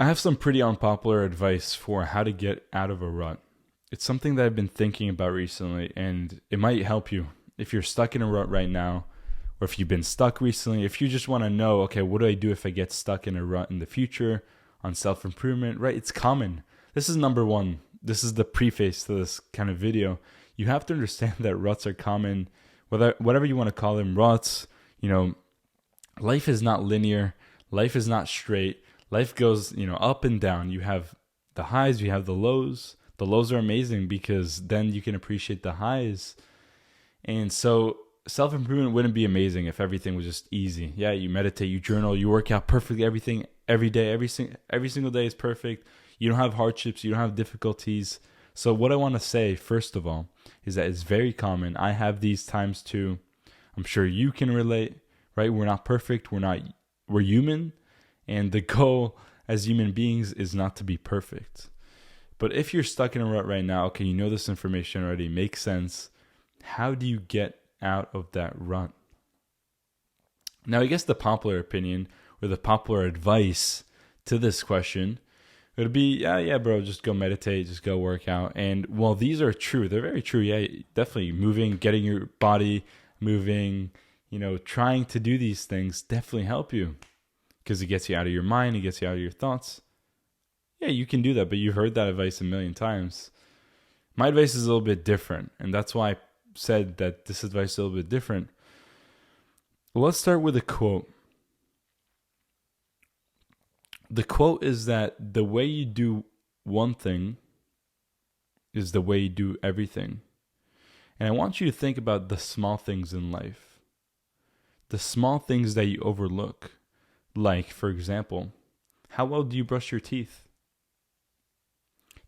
I have some pretty unpopular advice for how to get out of a rut. It's something that I've been thinking about recently, and it might help you if you're stuck in a rut right now, or if you've been stuck recently. If you just want to know, okay, what do I do if I get stuck in a rut in the future on self improvement, right? It's common. This is number one. This is the preface to this kind of video. You have to understand that ruts are common, whatever you want to call them, ruts. You know, life is not linear. Life is not straight. Life goes, up and down. You have the highs, you have the lows. The lows are amazing because then you can appreciate the highs. And so self-improvement wouldn't be amazing if everything was just easy. Yeah, you meditate, you journal, you work out perfectly, everything every day, every single day is perfect. You don't have hardships, you don't have difficulties. So what I want to say first of all is that it's very common. I have these times too. I'm sure you can relate, right? We're not perfect, we're human, and the goal as human beings is not to be perfect. But if you're stuck in a rut right now, okay, you know this information already, makes sense. How do you get out of that rut? Now, I guess the popular opinion or the popular advice to this question would be, yeah, bro, just go meditate, just go work out. And while these are true, they're very true. Yeah, definitely moving, getting your body moving, trying to do these things definitely help you because it gets you out of your mind, it gets you out of your thoughts. Yeah, you can do that, but you've heard that advice a million times. My advice is a little bit different, and that's why I said that this advice is a little bit different. Let's start with a quote. The quote is that the way you do one thing is the way you do everything. And I want you to think about the small things in life. The small things that you overlook. Like, for example, how well do you brush your teeth?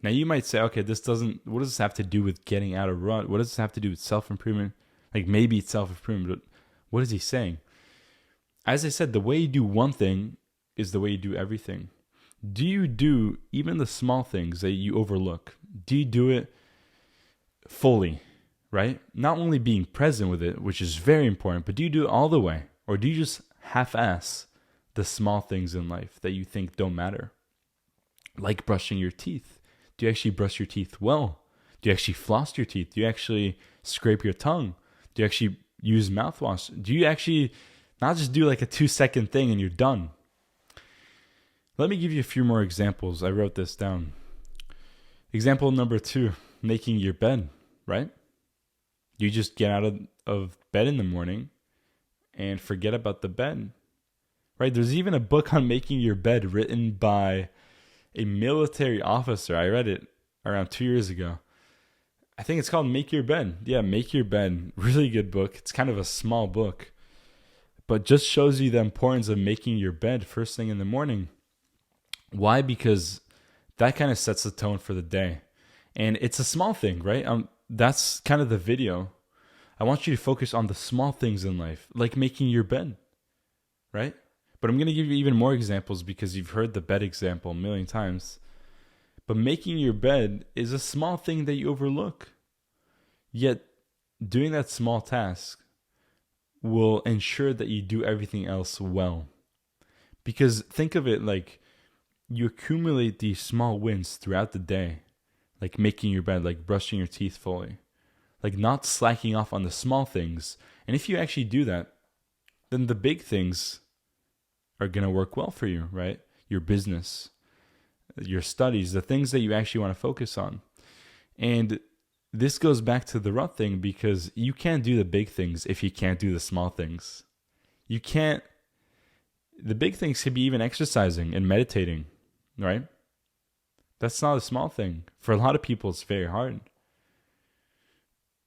Now you might say, okay, what does this have to do with getting out of rut? What does this have to do with self-improvement? Like maybe it's self-improvement, but what is he saying? As I said, the way you do one thing is the way you do everything. Do you do even the small things that you overlook? Do you do it fully, right? Not only being present with it, which is very important, but do you do it all the way? Or do you just half-ass the small things in life that you think don't matter? Like brushing your teeth. Do you actually brush your teeth well? Do you actually floss your teeth? Do you actually scrape your tongue? Do you actually use mouthwash? Do you actually not just do like a 2-second thing and you're done? Let me give you a few more examples. I wrote this down. Example number 2, making your bed, right? You just get out of bed in the morning and forget about the bed, right? There's even a book on making your bed written by a military officer. I read it around 2 years ago. I think it's called Make Your Bed. Yeah, Make Your Bed. Really good book. It's kind of a small book, but just shows you the importance of making your bed first thing in the morning. Why? Because that kind of sets the tone for the day. And it's a small thing, right? That's kind of the video. I want you to focus on the small things in life, like making your bed, right? But I'm going to give you even more examples because you've heard the bed example a million times. But making your bed is a small thing that you overlook. Yet doing that small task will ensure that you do everything else well. Because think of it like you accumulate these small wins throughout the day, like making your bed, like brushing your teeth fully, like not slacking off on the small things. And if you actually do that, then the big things are going to work well for you, right? Your business, your studies, the things that you actually want to focus on. And this goes back to the rut thing because you can't do the big things if you can't do the small things. The big things could be even exercising and meditating, right? That's not a small thing. For a lot of people, it's very hard.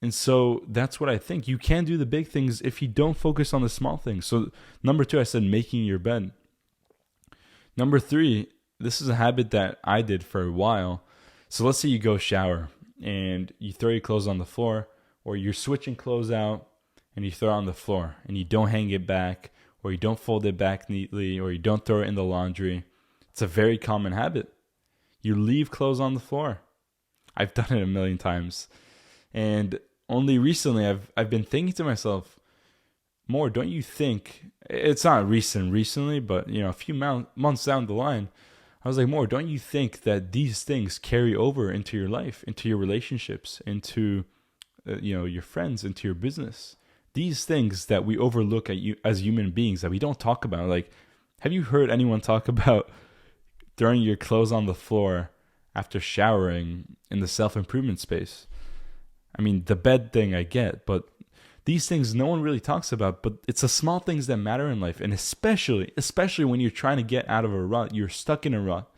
And so that's what I think. You can do the big things if you don't focus on the small things. So number 2, I said making your bed. Number 3, this is a habit that I did for a while. So let's say you go shower and you throw your clothes on the floor, or you're switching clothes out and you throw it on the floor and you don't hang it back, or you don't fold it back neatly, or you don't throw it in the laundry. It's a very common habit. You leave clothes on the floor. I've done it a million times. And only recently I've been thinking to myself, more, don't you think, it's not recently, but a few months down the line, I was like, more, don't you think that these things carry over into your life, into your relationships, into your friends, into your business? These things that we overlook at you as human beings that we don't talk about. Like, have you heard anyone talk about throwing your clothes on the floor after showering in the self-improvement space? I mean, the bed thing I get, but these things no one really talks about, but it's the small things that matter in life. And especially when you're trying to get out of a rut, you're stuck in a rut.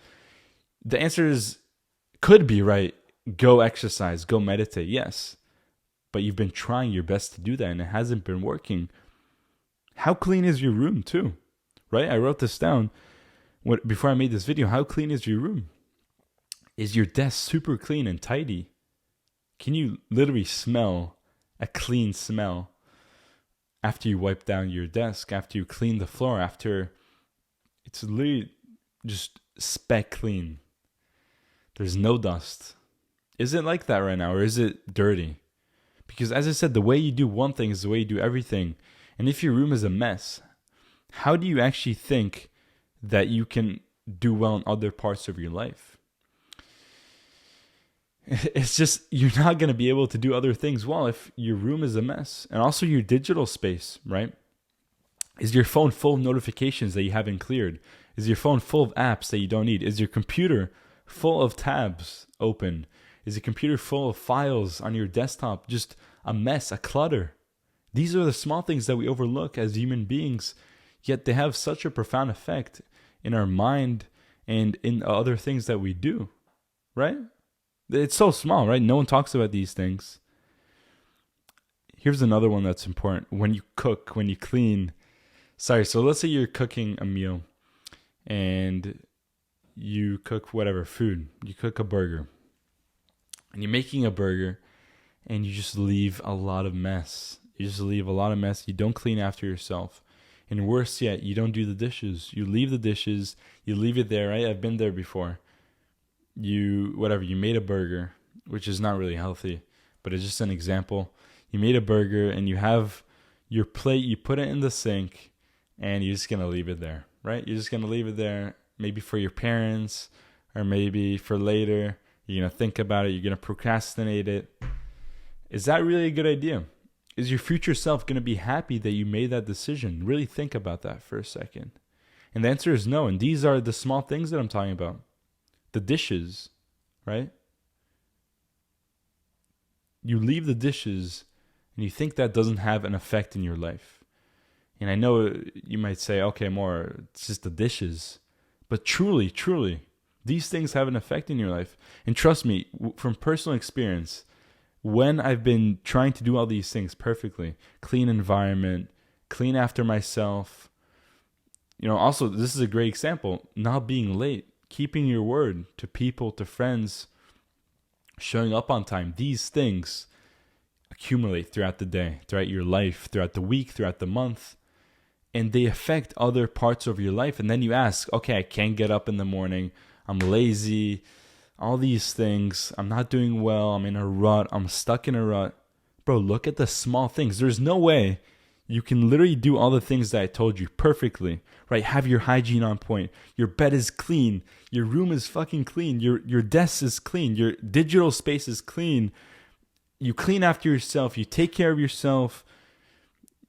The answer could be, right, go exercise, go meditate, yes. But you've been trying your best to do that and it hasn't been working. How clean is your room too, right? I wrote this down before I made this video. How clean is your room? Is your desk super clean and tidy? Can you literally smell a clean smell after you wipe down your desk, after you clean the floor, after it's literally just speck clean? There's no dust. Is it like that right now, or is it dirty? Because as I said, the way you do one thing is the way you do everything. And if your room is a mess, how do you actually think that you can do well in other parts of your life? It's just, you're not going to be able to do other things well if your room is a mess. And also your digital space, right? Is your phone full of notifications that you haven't cleared? Is your phone full of apps that you don't need? Is your computer full of tabs open? Is your computer full of files on your desktop? Just a mess, a clutter. These are the small things that we overlook as human beings, yet they have such a profound effect in our mind and in other things that we do, right? It's so small, right? No one talks about these things. Here's another one that's important. When you cook, when you clean. So let's say you're cooking a meal and you cook whatever food. You cook a burger. And you're making a burger and you just leave a lot of mess. You just leave a lot of mess. You don't clean after yourself. And worse yet, you don't do the dishes. You leave the dishes. You leave it there, right? I've been there before. You made a burger, which is not really healthy, but it's just an example. You made a burger and you have your plate, you put it in the sink and you're just going to leave it there, right? You're just going to leave it there, maybe for your parents or maybe for later. You're going to think about it. You're going to procrastinate it. Is that really a good idea? Is your future self going to be happy that you made that decision? Really think about that for a second. And the answer is no. And these are the small things that I'm talking about. The dishes, right? You leave the dishes and you think that doesn't have an effect in your life. And I know you might say, okay, more, it's just the dishes. But truly, these things have an effect in your life. And trust me, from personal experience, when I've been trying to do all these things perfectly, clean environment, clean after myself, also, this is a great example, not being late. Keeping your word to people, to friends, showing up on time. These things accumulate throughout the day, throughout your life, throughout the week, throughout the month. And they affect other parts of your life. And then you ask, okay, I can't get up in the morning. I'm lazy. All these things. I'm not doing well. I'm in a rut. I'm stuck in a rut. Bro, look at the small things. There's no way you can literally do all the things that I told you perfectly, right? Have your hygiene on point. Your bed is clean. Your room is fucking clean. Your desk is clean. Your digital space is clean. You clean after yourself. You take care of yourself.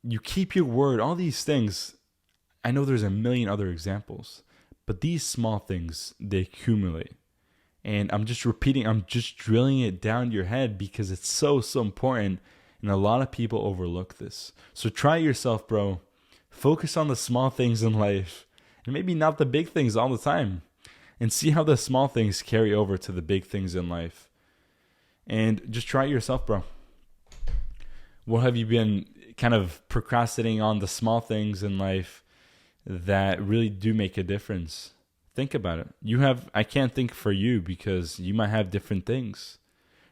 You keep your word. All these things. I know there's a million other examples, but these small things, they accumulate. And I'm just repeating, I'm just drilling it down your head because it's so important. And a lot of people overlook this. So try yourself, bro. Focus on the small things in life. And maybe not the big things all the time. And see how the small things carry over to the big things in life. And just try yourself, bro. What have you been kind of procrastinating on, the small things in life that really do make a difference? Think about it. I can't think for you because you might have different things.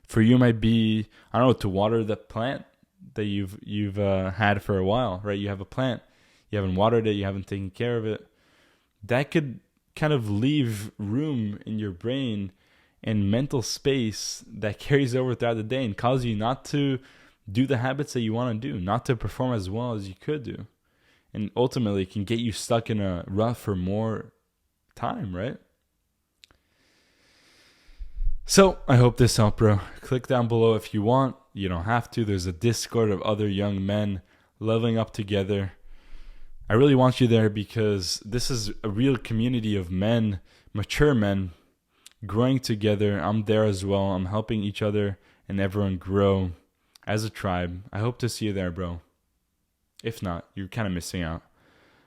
For you, might be, I don't know, to water the plant that you've had for a while, right? You have a plant, you haven't watered it, you haven't taken care of it. That could kind of leave room in your brain and mental space that carries over throughout the day and cause you not to do the habits that you want to do, not to perform as well as you could do. And ultimately, it can get you stuck in a rut for more time, right? So I hope this helped, bro. Click down below if you want. You don't have to. There's a Discord of other young men leveling up together. I really want you there because this is a real community of men, mature men, growing together. I'm there as well. I'm helping each other and everyone grow as a tribe. I hope to see you there, bro. If not, you're kind of missing out.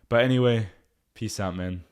But anyway, peace out, man.